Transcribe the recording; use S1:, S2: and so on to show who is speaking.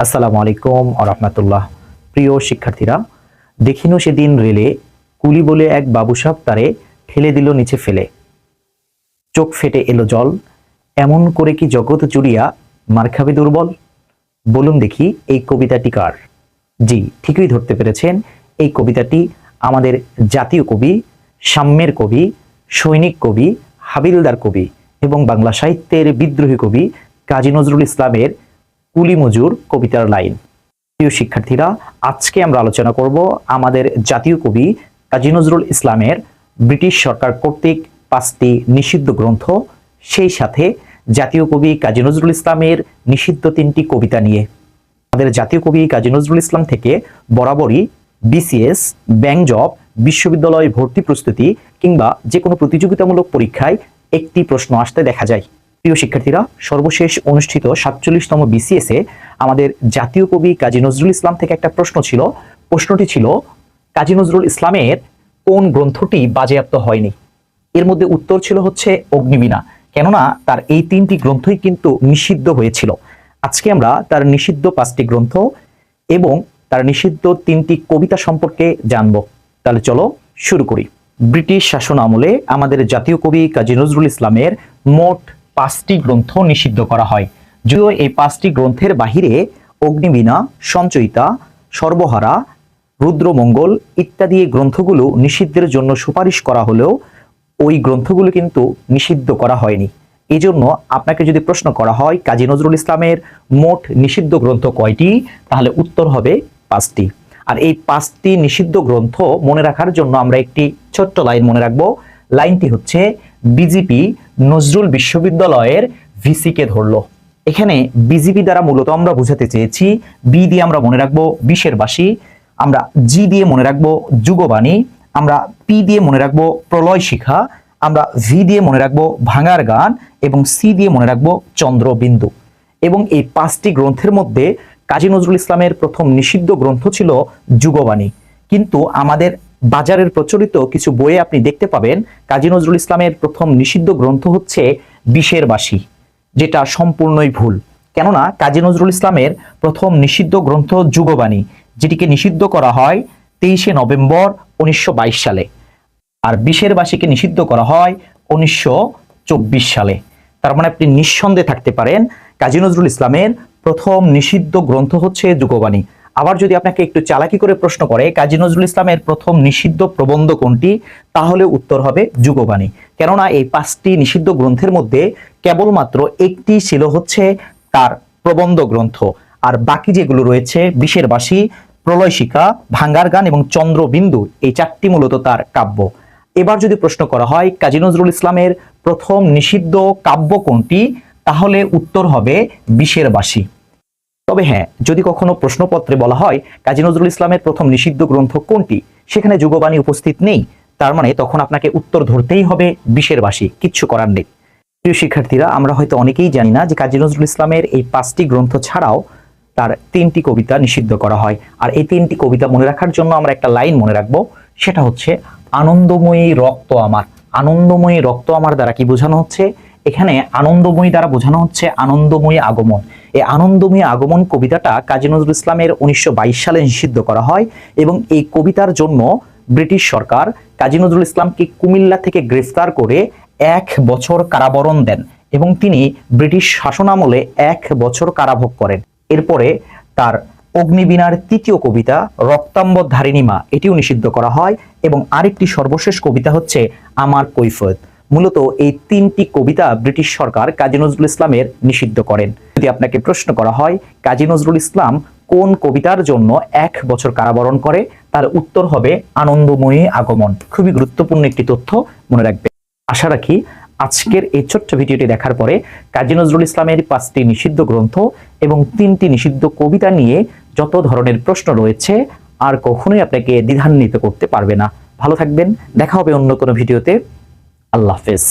S1: আসসালামু আলাইকুম ওয়া রাহমাতুল্লাহ। প্রিয় শিক্ষার্থীরা, দেখিনু সেদিন রেলে কুলি বলে এক বাবুসাব তারে ঠেলে দিল নিচে ফেলে, চোখ ফেটে এলো জল, এমন করে কি জগৎ জুড়িয়া মার খাবে দুর্বল। বলুন দেখি এই কবিতাটি কার? জি, ঠিকই ধরতে পেরেছেন, এই কবিতাটি আমাদের জাতীয় কবি, সাম্যের কবি, সৈনিক কবি, হাবিলদার কবি এবং বাংলা সাহিত্যের বিদ্রোহী কবি কাজী নজরুল ইসলামের কুলি মজুর কবিতার লাইন। প্রিয় শিক্ষার্থীরা, আজকে আমরা আলোচনা করব আমাদের জাতীয় কবি কাজী নজরুল ইসলামের ব্রিটিশ সরকার কর্তৃক 5টি নিষিদ্ধ গ্রন্থ, সেই সাথে জাতীয় কবি কাজী নজরুল ইসলামের নিষিদ্ধ 3টি কবিতা নিয়ে। আমাদের জাতীয় কবি কাজী নজরুল ইসলাম থেকে বরাবরই বিসিএস, ব্যাংক জব, বিশ্ববিদ্যালয় ভর্তি প্রস্তুতি কিংবা যে কোনো প্রতিযোগিতামূলক পরীক্ষায় একটি প্রশ্ন আসতে দেখা যায়। প্রিয় শিক্ষার্থীরা, সর্বশেষ অনুষ্ঠিত 47তম বিসিএস এ আমাদের জাতীয় কবি কাজী নজরুল ইসলাম থেকে একটা প্রশ্ন ছিল। প্রশ্নটি ছিল, কাজী নজরুল ইসলামের কোন গ্রন্থটি বাজেয়াপ্ত হয়নি? এর মধ্যে উত্তর ছিল হচ্ছে অগ্নিবীণা, কেননা তার এই 3টি গ্রন্থই কিন্তু নিষিদ্ধ হয়েছিল। আজকে আমরা তার নিষিদ্ধ 5টি গ্রন্থ এবং তার নিষিদ্ধ 3টি কবিতা সম্পর্কে জানব। তাহলে চলো শুরু করি। ব্রিটিশ শাসন আমলে আমাদের জাতীয় কবি কাজী নজরুল ইসলামের মোট 5টি গ্রন্থ নিষিদ্ধ করা হয়। যদিও এই 5টি গ্রন্থের বাহিরে অগ্নিবীণা, সঞ্চয়িতা, সর্বহারা, রুদ্রমঙ্গল ইত্যাদি গ্রন্থগুলো নিষিদ্ধের জন্য সুপারিশ করা হলেও ওই গ্রন্থগুলো কিন্তু নিষিদ্ধ করা হয়নি। এই জন্য আপনাকে যদি প্রশ্ন করা হয় কাজী নজরুল ইসলামের মোট নিষিদ্ধ গ্রন্থ কয়টি, তাহলে উত্তর হবে 5টি। আর এই 5টি নিষিদ্ধ গ্রন্থ মনে রাখার জন্য আমরা একটি ছোট্ট লাইন মনে রাখবো। লাইনটি হচ্ছে, বিজেপি নজরুল বিশ্ববিদ্যালয়ের ভিসি কে ধরলো। এখানে বিজেপি দ্বারা মূলত আমরা বোঝাতে চেয়েছি, বি দিয়ে আমরা মনে রাখবো বিশের বাসী, আমরা জি দিয়ে মনে রাখবো যুগবাণী, আমরা পি দিয়ে মনে রাখবো প্রলয় শিখা, আমরা ভি দিয়ে মনে রাখবো ভাঙার গান এবং সি দিয়ে মনে রাখবো চন্দ্রবিন্দু। এবং এই 5টি গ্রন্থের মধ্যে কাজী নজরুল ইসলামের প্রথম নিষিদ্ধ গ্রন্থ ছিল যুগবাণী। কিন্তু আমাদের বাজারের প্রচলিত কিছু বইয়ে আপনি দেখতে পাবেন কাজী নজরুল ইসলামের প্রথম নিষিদ্ধ গ্রন্থ হচ্ছে বিশের বাসী, যেটা সম্পূর্ণই ভুল। কেননা কাজী নজরুল ইসলামের প্রথম নিষিদ্ধ গ্রন্থ যুগবাণী, যেটিকে নিষিদ্ধ করা হয় 23শে নভেম্বর 1922 সালে, আর বিশের বাসীকে নিষিদ্ধ করা হয় 1924 সালে। তার মানে আপনি নিঃসন্দেহে থাকতে পারেন কাজী নজরুল ইসলামের প্রথম নিষিদ্ধ গ্রন্থ হচ্ছে যুগবাণী। আবার যদি আপনাকে একটু চালাকি করে প্রশ্ন করে কাজী নজরুল ইসলামের প্রথম নিষিদ্ধ প্রবন্ধ কোনটি, তাহলে উত্তর হবে যুগবাণী। কেননা এই 5টি নিষিদ্ধ গ্রন্থের মধ্যে কেবলমাত্র একটি ছিল হচ্ছে তার প্রবন্ধ গ্রন্থ, আর বাকি যেগুলো রয়েছে বিশের বাসী, প্রলয় শিখা, ভাঙ্গার গান এবং চন্দ্রবিন্দু, এই 4টি মূলত তার কাব্য। এবার যদি প্রশ্ন করা হয় কাজী নজরুল ইসলামের প্রথম নিষিদ্ধ কাব্য কোনটি, তাহলে উত্তর হবে বিশের বাসী। তবে হ্যাঁ, যদি কখনো প্রশ্নপত্রে বলা হয় কাজী নজরুল ইসলামের প্রথম নিষিদ্ধ গ্রন্থ কোনটি, সেখানে যুগবাণী উপস্থিত নেই, তার মানে তখন আপনাকে উত্তর ধরতেই হবে বিশের বাসী, কিচ্ছু করার নেই। প্রিয় শিক্ষার্থীরা, আমরা হয়তো অনেকেই জানি না যে কাজী নজরুল ইসলামের এই 5টি গ্রন্থ ছাড়াও তার 3টি কবিতা নিষিদ্ধ করা হয়। আর এই 3টি কবিতা মনে রাখার জন্য আমরা একটা লাইন মনে রাখবো, সেটা হচ্ছে, আনন্দময়ী রক্ত আমার। আনন্দময়ী রক্ত আমার দ্বারা কি বোঝানো হচ্ছে? এখানে আনন্দময়ী দ্বারা বোঝানো হচ্ছে আনন্দময়ী আগমন। এই আনন্দময়ী আগমন কবিতাটা কাজী নজরুল ইসলামের 1922 সালে নিষিদ্ধ করা হয় এবং এই কবিতার জন্য ব্রিটিশ সরকার কাজী নজরুল ইসলামকে কুমিল্লা থেকে গ্রেফতার করে 1 বছর কারাবরণ দেন এবং তিনি ব্রিটিশ শাসনামলে 1 বছর কারাভোগ করেন। এরপরে তার অগ্নিবীণার 3য় কবিতা রক্তাম্বর ধারিণী মা, এটিও নিষিদ্ধ করা হয় এবং আরেকটি সর্বশেষ কবিতা হচ্ছে আমার কৈফিয়ত। মূলত এই 3টি কবিতা ব্রিটিশ সরকার কাজী নজরুল ইসলামের নিষিদ্ধ করেন। যদি আপনাকে প্রশ্ন করা হয় কাজী নজরুল ইসলাম কোন কবিতার জন্য 1 বছর কারাবরণ করে, তার উত্তর হবে আনন্দময়ী আগমন। খুবই গুরুত্বপূর্ণ একটি তথ্য, মনে রাখবেন। আশা রাখি আজকের এই ছোট্ট ভিডিওটি দেখার পরে কাজী নজরুল ইসলামের 5টি নিষিদ্ধ গ্রন্থ এবং 3টি নিষিদ্ধ কবিতা নিয়ে যত ধরনের প্রশ্ন রয়েছে আর কখনোই আপনাকে দ্বিধান্বিত করতে পারবে না। ভালো থাকবেন, দেখা হবে অন্য কোনো ভিডিওতে। আল্লাহ হাফেজ।